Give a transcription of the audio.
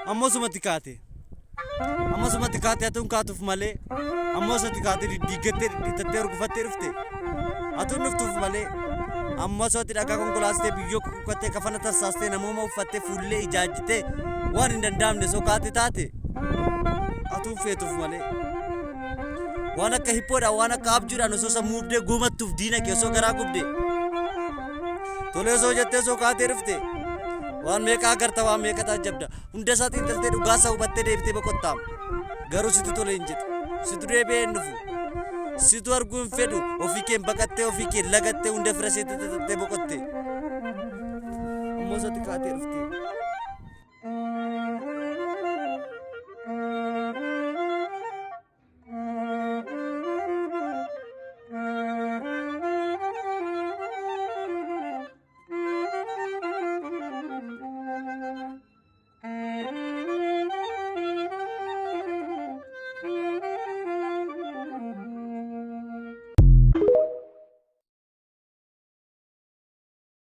Ammoo sumatti kaate. Amma sumatti kaate atuun kaatuuf malee ammoo sumatti kaate diiggattee dhiitattee urgufattee dhufte. Atuun dhuftuuf malee ammoo sumatti dhagaa konkolaastee biyyoo kukkukattee kafana tarsaastee namooma uffattee fuullee ijaajjitee waan hin danda'amne soo kaate taate. Atuun feetuuf malee. Waan akka hippoodhaan waan akka abjuudhaan osoo sammuu hubdee goomattuuf diina kee osoo garaa gubde. Tolee osoo jettee soo kaatee dhufte. Waan meeqa agarta waan meeqa taajabda hunda isaa xiinxaltee dhugaasaa hubattee deebitee boqottaam garuu situ tolee hin jedhu situ deebi'ee hin dhufu situ arguu hin fedhu ofii kee baqattee ofii kee lagattee hunda fira seettee boqotte ammoo isatti kaatee dhufte.